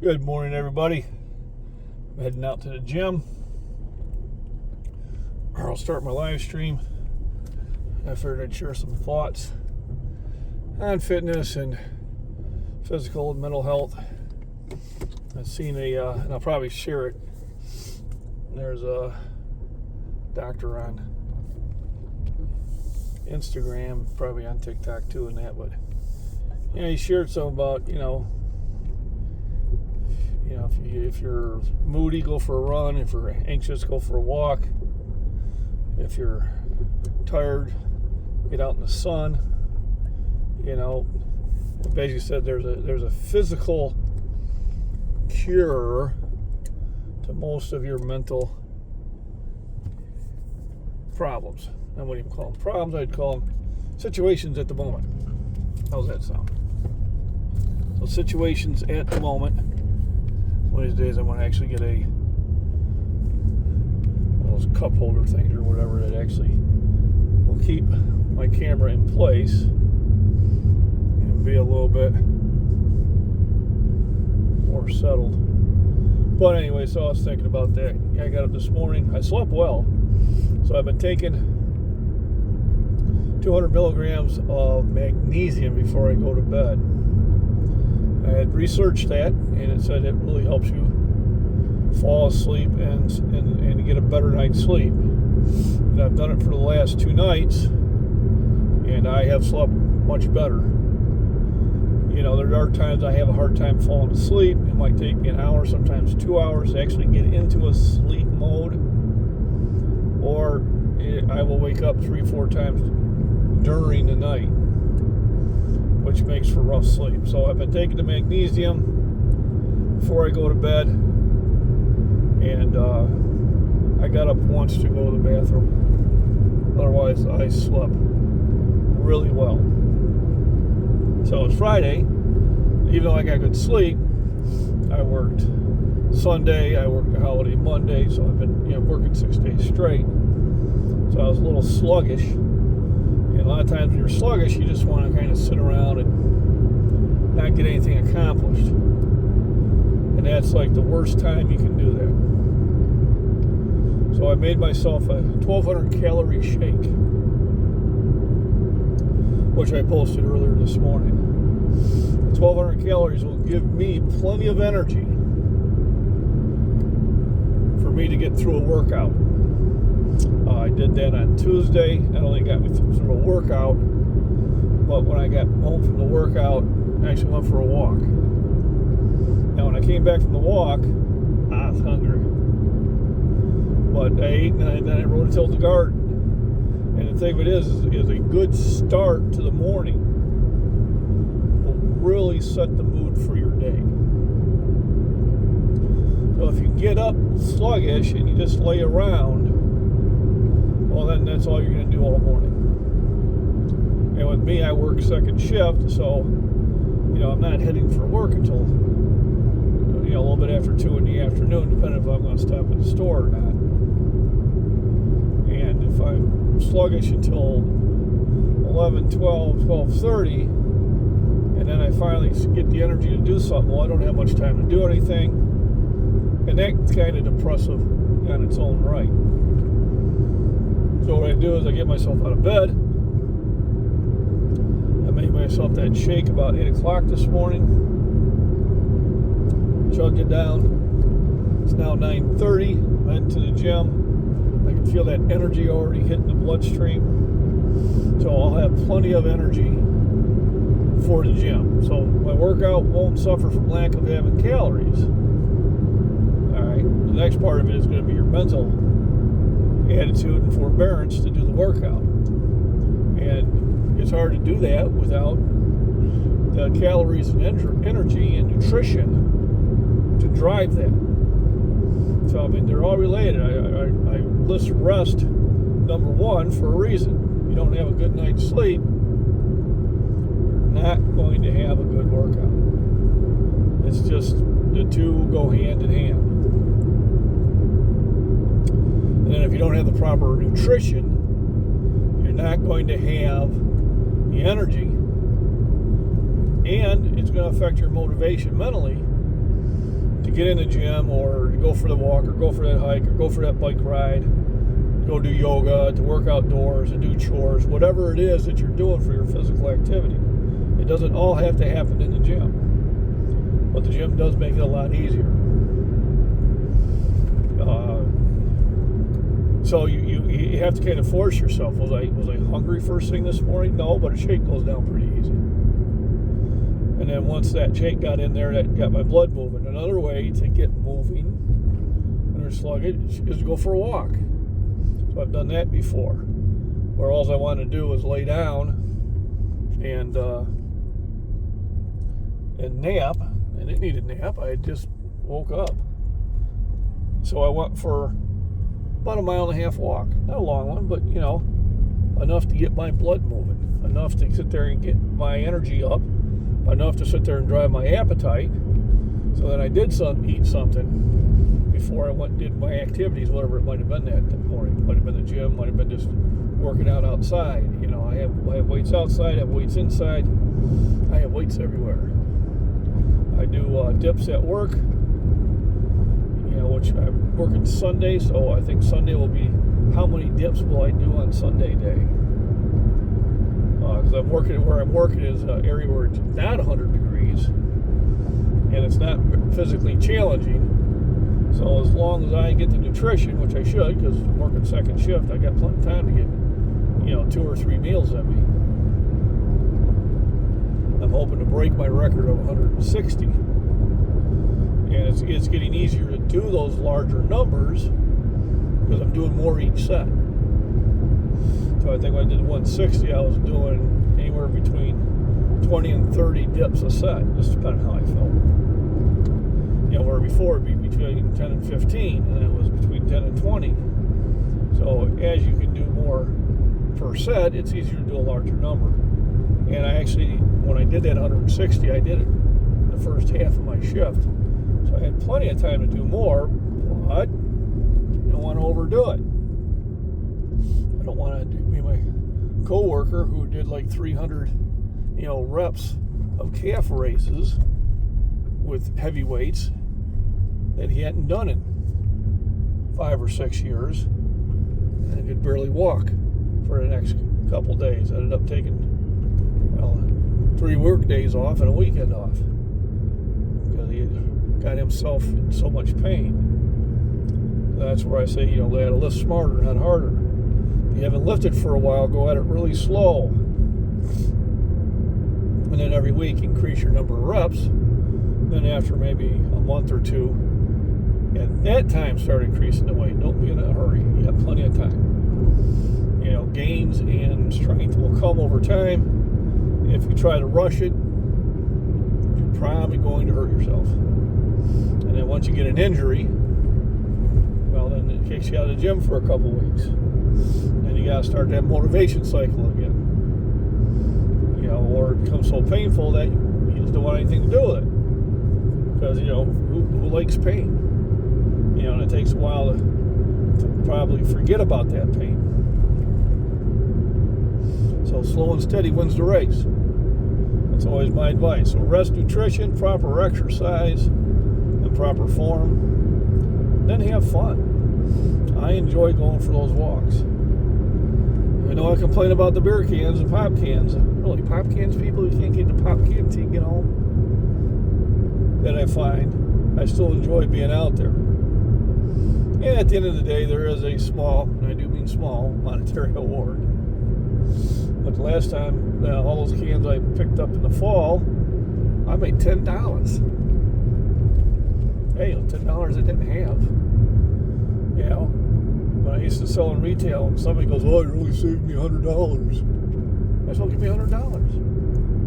Good morning, everybody. I'm heading out to the gym. I'll start my live stream. I figured I'd share some thoughts on fitness and physical and mental health. I've seen and I'll probably share it. There's a doctor on Instagram, probably on TikTok too, and that. But he shared something about if you're moody, go for a run. If you're anxious, go for a walk. If you're tired, get out in the sun. It basically said there's a physical cure to most of your mental problems. I wouldn't even call them problems. I'd call them situations at the moment. How's that sound? So situations at the moment. One of these days I want to actually get those cup holder things or whatever that actually will keep my camera in place and be a little bit more settled. But anyway, so I was thinking about that. I got up this morning. I slept well. So I've been taking 200 milligrams of magnesium before I go to bed. I had researched that, and it said it really helps you fall asleep and get a better night's sleep. And I've done it for the last 2 nights, and I have slept much better. There are times I have a hard time falling asleep. It might take me an hour, sometimes 2 hours to actually get into a sleep mode. Or I will wake up 3-4 times during the night, which makes for rough sleep. So I've been taking the magnesium before I go to bed, and I got up once to go to the bathroom. Otherwise, I slept really well. So it's Friday. Even though I got good sleep, I worked Sunday, I worked a holiday Monday, so I've been working 6 days straight. So I was a little sluggish. And a lot of times when you're sluggish, you just want to kind of sit around and not get anything accomplished. And that's like the worst time you can do that. So I made myself a 1,200 calorie shake, which I posted earlier this morning. 1,200 calories will give me plenty of energy for me to get through a workout. I did that on Tuesday. Not only got me through a workout, but when I got home from the workout, I actually went for a walk. Now, when I came back from the walk, I was hungry. But I ate, and then I rode till the garden. And the thing of it is a good start to the morning will really set the mood for your day. So if you get up sluggish and you just lay around, well, then that's all you're going to do all morning. And with me, I work second shift, so I'm not heading for work until a little bit after 2 in the afternoon, depending if I'm going to stop at the store or not. And if I'm sluggish until 11, 12, 12:30, and then I finally get the energy to do something, well, I don't have much time to do anything, and that's kind of depressive on its own right. So what I do is I get myself out of bed. I made myself that shake about 8 o'clock this morning. Chugged it down. It's now 9:30. I'm heading to the gym. I can feel that energy already hitting the bloodstream. So I'll have plenty of energy for the gym. So my workout won't suffer from lack of having calories. Alright. The next part of it is going to be your mental attitude and forbearance to do the workout. And it's hard to do that without the calories and energy and nutrition to drive that. So they're all related. I list rest number one for a reason. If you don't have a good night's sleep, you're not going to have a good workout. It's just the two go hand in hand. And then if you don't have the proper nutrition, you're not going to have the energy, and it's going to affect your motivation mentally get in the gym or to go for the walk or go for that hike or go for that bike ride, go do yoga, to work outdoors, to do chores, whatever it is that you're doing for your physical activity. It doesn't all have to happen in the gym, but the gym does make it a lot easier. So you have to kind of force yourself. Was I hungry first thing this morning? No, but a shake goes down pretty easy. And then once that shake got in there, that got my blood moving. Another way to get moving when you're sluggish is to go for a walk. So I've done that before, where all I want to do is lay down and nap. I didn't need a nap. I just woke up. So I went for about 1.5 mile walk. Not a long one, but enough to get my blood moving, enough to sit there and get my energy up, enough to sit there and drive my appetite, so that I did eat something before I went and did my activities, whatever it might have been that morning. Might have been the gym, might have been just working out outside. I have weights outside, I have weights inside, I have weights everywhere. I do dips at work, which I'm working Sunday, so I think Sunday will be how many dips will I do on Sunday day. Because where I'm working is an area where it's not 100 degrees, and it's not physically challenging. So as long as I get the nutrition, which I should, because I'm working second shift, I got plenty of time to get 2 or 3 meals in me. I'm hoping to break my record of 160. And it's getting easier to do those larger numbers because I'm doing more each set. So I think when I did 160, I was doing anywhere between 20 and 30 dips a set, just depending on how I felt. Where before it'd be between 10 and 15, and then it was between 10 and 20. So as you can do more per set, it's easier to do a larger number. And I actually, when I did that 160, I did it in the first half of my shift. So I had plenty of time to do more, but I don't want to overdo it. I don't want to be my co-worker who did like 300, reps of calf raises with heavy weights that he hadn't done in 5 or 6 years, and could barely walk for the next couple days. I ended up taking 3 work days off and a weekend off because he got himself in so much pain. That's where I say, they had to lift smarter, not harder. If you haven't lifted for a while, go at it really slow. And then every week increase your number of reps. Then after maybe a month or two, at that time start increasing the weight. Don't be in a hurry. You have plenty of time. Gains and strength will come over time. If you try to rush it, you're probably going to hurt yourself. And then once you get an injury, well, then it kicks you out of the gym for a couple weeks. Then you got to start that motivation cycle again. Or it becomes so painful that you just don't want anything to do with it. Because, who likes pain? And it takes a while to probably forget about that pain. So slow and steady wins the race. That's always my advice. So rest, nutrition, proper exercise, and proper form. Then have fun. I enjoy going for those walks. I know I complain about the beer cans and pop cans. Really, pop cans, people, you can't get the pop can until you get home. That I find I still enjoy being out there. And at the end of the day, there is a small, and I do mean small, monetary award. But the last time, all those cans I picked up in the fall, I made $10. Hey, $10 I didn't have. When I used to sell in retail, and somebody goes, "Oh, it really saved me $100." I said, "Well, give me $100."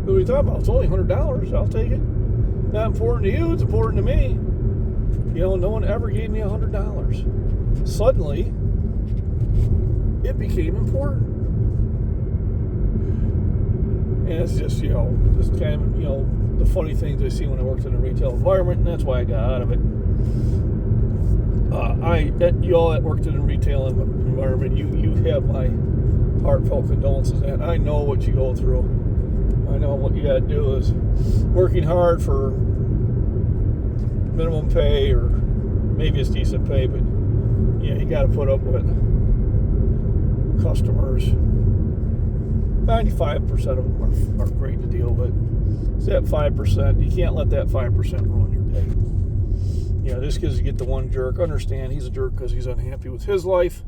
What are you talking about? It's only $100. I'll take it. Not important to you, it's important to me. No one ever gave me $100. Suddenly, it became important. And it's just, this kind of, the funny things I see when I worked in a retail environment, and that's why I got out of it. You all that worked in a retail environment, you have my heartfelt condolences, and I know what you go through. I know what you got to do is working hard for minimum pay, or maybe it's decent pay, but yeah, you got to put up with customers. 95% of them are great to deal with. It's that 5%. You can't let that 5% ruin your day. Yeah, this kid's get the one jerk. Understand he's a jerk because he's unhappy with his life.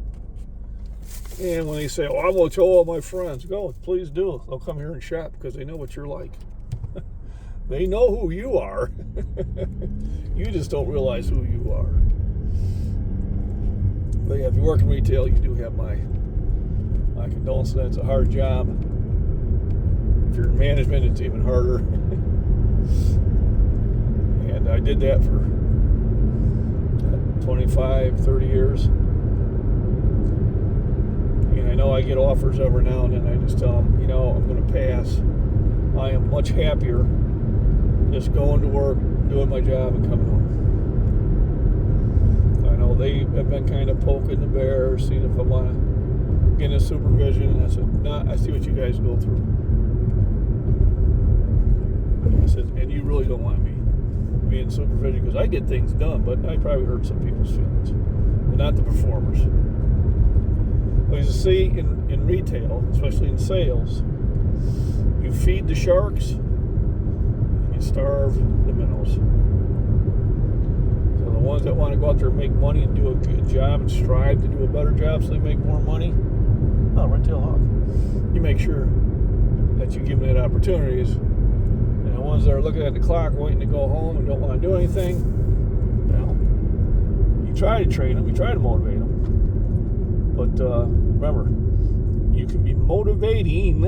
And when they say, "Oh, I'm going to tell all my friends," go, please do. They'll come here and shop because they know what you're like. They know who you are. You just don't realize who you are. But yeah, if you work in retail, you do have my condolences. It's a hard job. If you're in management, it's even harder. And I did that for 25, 30 years. And I know I get offers every now and then. I just tell them, I'm going to pass. I am much happier just going to work, doing my job, and coming home. I know they have been kind of poking the bear, seeing if I want to get into supervision. And I said, I see what you guys go through. And I said, and you really don't want me be in supervision, because I get things done, but I probably hurt some people's feelings, but not the performers. Well, you see, in retail, especially in sales, you feed the sharks and you starve the minnows. So the ones that want to go out there and make money and do a good job and strive to do a better job so they make more money, retail hawk. You make sure that you give them that opportunities. And the ones that are looking at the clock waiting to go home and don't want to do anything, you try to train them, you try to motivate them. But remember, you can be motivating,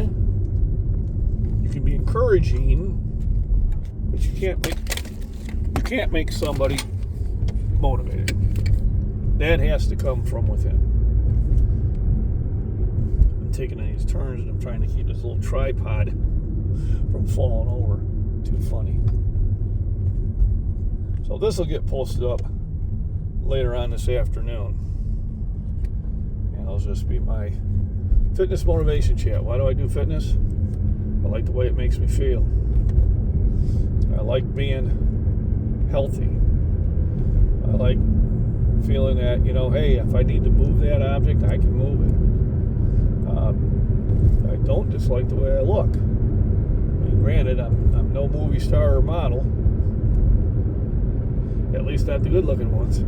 you can be encouraging, but you can't make somebody motivated. That has to come from within. I'm taking these turns and I'm trying to keep this little tripod from falling over. Too funny. So this will get posted up later on this afternoon. And it'll just be my fitness motivation chat. Why do I do fitness? I like the way it makes me feel. I like being healthy. I like feeling that, hey, if I need to move that object, I can move it. I don't dislike the way I look. Granted, I'm no movie star or model. At least not the good-looking ones.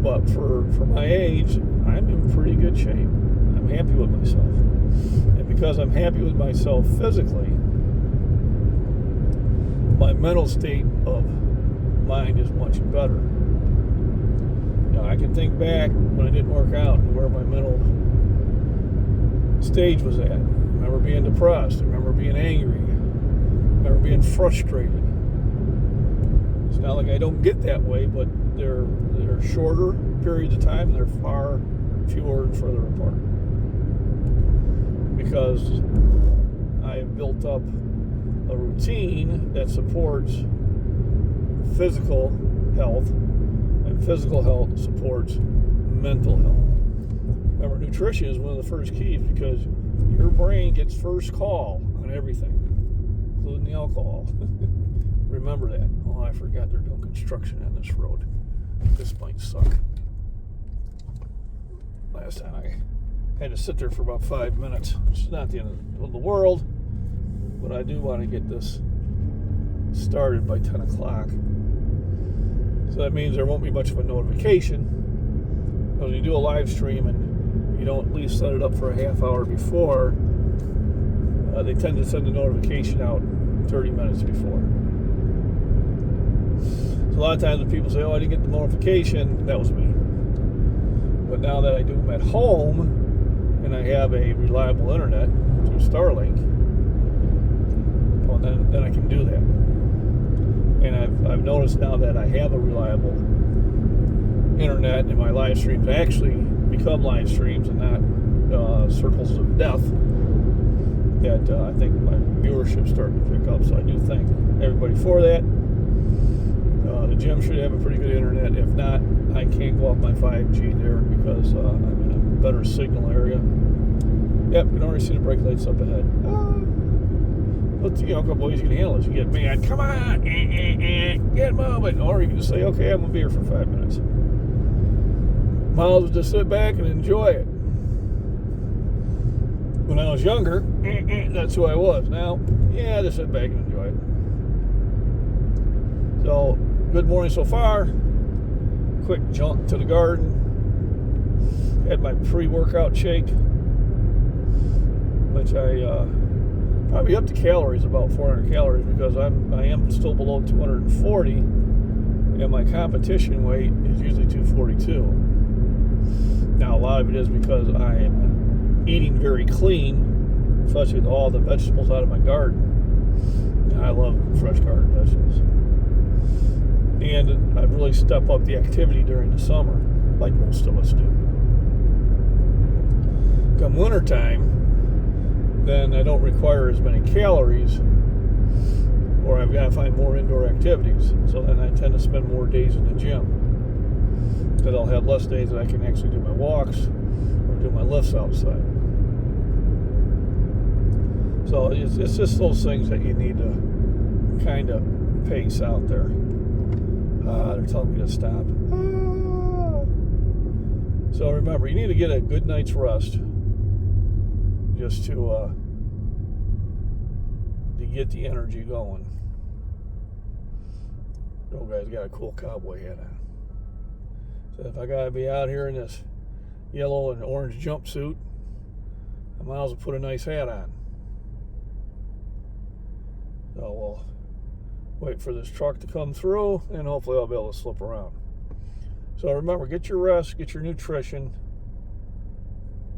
But for my age, I'm in pretty good shape. I'm happy with myself. And because I'm happy with myself physically, my mental state of mind is much better. I can think back when I didn't work out and where my mental stage was at. I remember being depressed. I remember being angry. I remember being frustrated. It's not like I don't get that way, but they're shorter periods of time. They're far fewer and further apart. Because I have built up a routine that supports physical health, and physical health supports mental health. Remember, nutrition is one of the first keys, because your brain gets first call on everything, including the alcohol. Remember that. Oh, I forgot they're doing construction on this road. This might suck. Last time I had to sit there for about 5 minutes. It's not the end of the world, but I do want to get this started by 10 o'clock. So that means there won't be much of a notification. When you do a live stream and you don't at least set it up for a half hour before, they tend to send a notification out 30 minutes before. So a lot of times when people say, "Oh, I didn't get the notification," that was me. But now that I do them at home and I have a reliable internet through Starlink, well, then I can do that. And I've noticed now that I have a reliable internet, and my live streams actually become live streams and not circles of death, that I think my viewership's starting to pick up. So I do thank everybody for that. The gym should have a pretty good internet. If not, I can't go off my 5G there because I'm in a better signal area. Yep, you can already see the brake lights up ahead. But, a couple ways you can handle this. You get mad, come on, get moving. Or you can just say, okay, I'm going to be here for 5 minutes. Miles was just sit back and enjoy it. When I was younger, that's who I was. Now, just sit back and enjoy it. So, good morning so far. Quick jaunt to the garden. Had my pre-workout shake, which I probably up the calories, about 400 calories, because I am still below 240, and my competition weight is usually 242. Now, a lot of it is because I am eating very clean, especially with all the vegetables out of my garden. And I love fresh garden vegetables. And I've really stepped up the activity during the summer, like most of us do. Come wintertime, then I don't require as many calories, or I've got to find more indoor activities. So then I tend to spend more days in the gym, because I'll have less days that I can actually do my walks or do my lifts outside. So it's just those things that you need to kind of pace out there. They're telling me to stop. So remember, you need to get a good night's rest, just to get the energy going. Oh, guy's got a cool cowboy hat on. So if I gotta be out here in this yellow and orange jumpsuit, I might as well put a nice hat on. So we'll wait for this truck to come through, and hopefully I'll be able to slip around. So remember, get your rest, get your nutrition,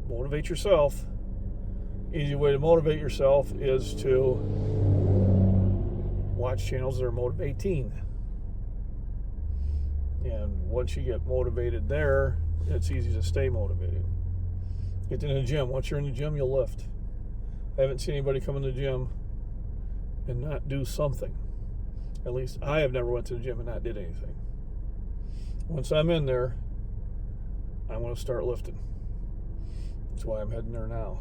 motivate yourself. Easy way to motivate yourself is to watch channels that are motivating. And once you get motivated there, it's easy to stay motivated. Get in the gym. Once you're in the gym, you'll lift. I haven't seen anybody come in the gym and not do something. At least I have never went to the gym and not did anything. Once I'm in there, I want to start lifting. That's why I'm heading there now.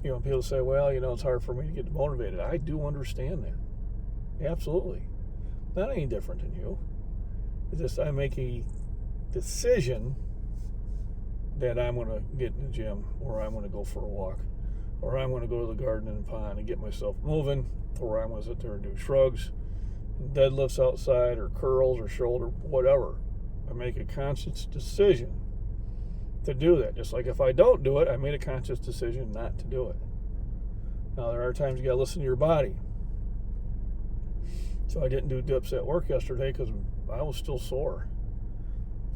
People say, well, it's hard for me to get motivated. I do understand that. Absolutely. Not any different than you. It's just I make a decision that I'm going to get in the gym, or I'm going to go for a walk, or I'm going to go to the garden and pond and get myself moving, or I'm going to sit there and do shrugs, deadlifts outside, or curls, or shoulder, whatever. I make a conscious decision to do that. Just like if I don't do it, I made a conscious decision not to do it. Now, there are times you got to listen to your body. So I didn't do dips at work yesterday because I was still sore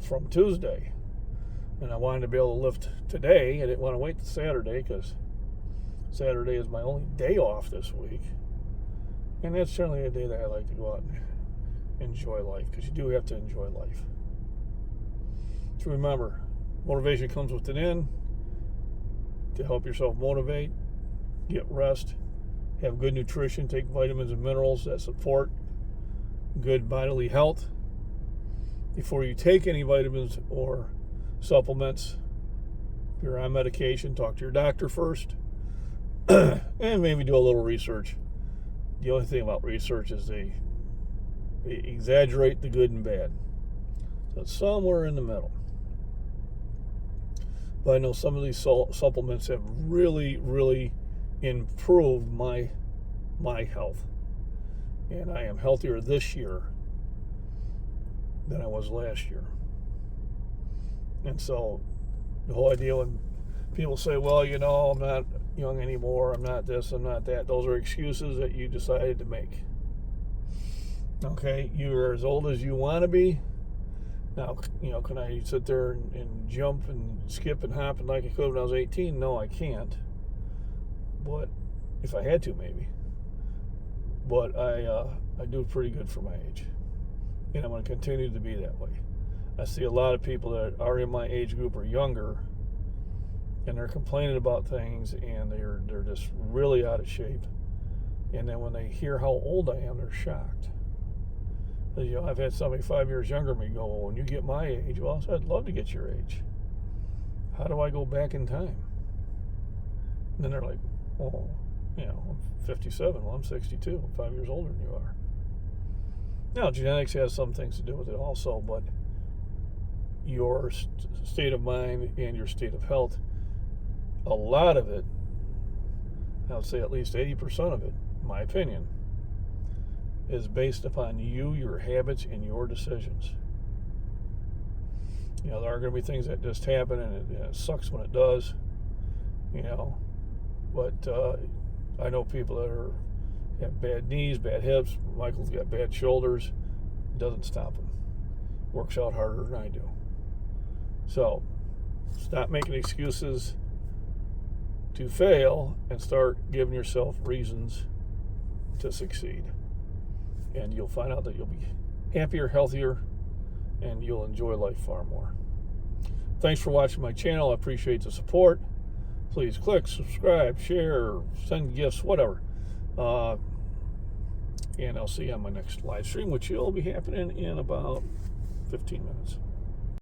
from Tuesday. And I wanted to be able to lift today. I didn't want to wait till Saturday, because Saturday is my only day off this week. And that's certainly a day that I like to go out and enjoy life, because you do have to enjoy life. So remember, motivation comes within. To help yourself motivate, get rest, have good nutrition, take vitamins and minerals that support good bodily health. Before you take any vitamins or supplements, if you're on medication, talk to your doctor first, and maybe do a little research. The only thing about research is they exaggerate the good and bad. So it's somewhere in the middle. But I know some of these supplements have really, really improved my health. And I am healthier this year than I was last year. And so the whole idea when people say, well, I'm not young anymore, I'm not this, I'm not that, those are excuses that you decided to make. Okay, you're as old as you want to be. Now, can I sit there and jump and skip and hop and like I could when I was 18? No, I can't. But if I had to, maybe. But I do pretty good for my age. And I'm going to continue to be that way. I see a lot of people that are in my age group or younger, and they're complaining about things, and they're just really out of shape. And then when they hear how old I am, they're shocked. I've had somebody 5 years younger than me go, well, when you get my age, well, I said, I'd love to get your age. How do I go back in time? And then they're like, oh, I'm 57. Well, I'm 62. I'm 5 years older than you are. Now, genetics has some things to do with it also, but your state of mind and your state of health, a lot of it, I would say at least 80% of it, in my opinion, is based upon you, your habits, and your decisions. There are going to be things that just happen, and it sucks when it does, but I know people that have bad knees, bad hips. Michael's got bad shoulders. It doesn't stop him. Works out harder than I do. So stop making excuses to fail and start giving yourself reasons to succeed. And you'll find out that you'll be happier, healthier, and you'll enjoy life far more. Thanks for watching my channel. I appreciate the support. Please click, subscribe, share, send gifts, whatever. And I'll see you on my next live stream, which will be happening in about 15 minutes.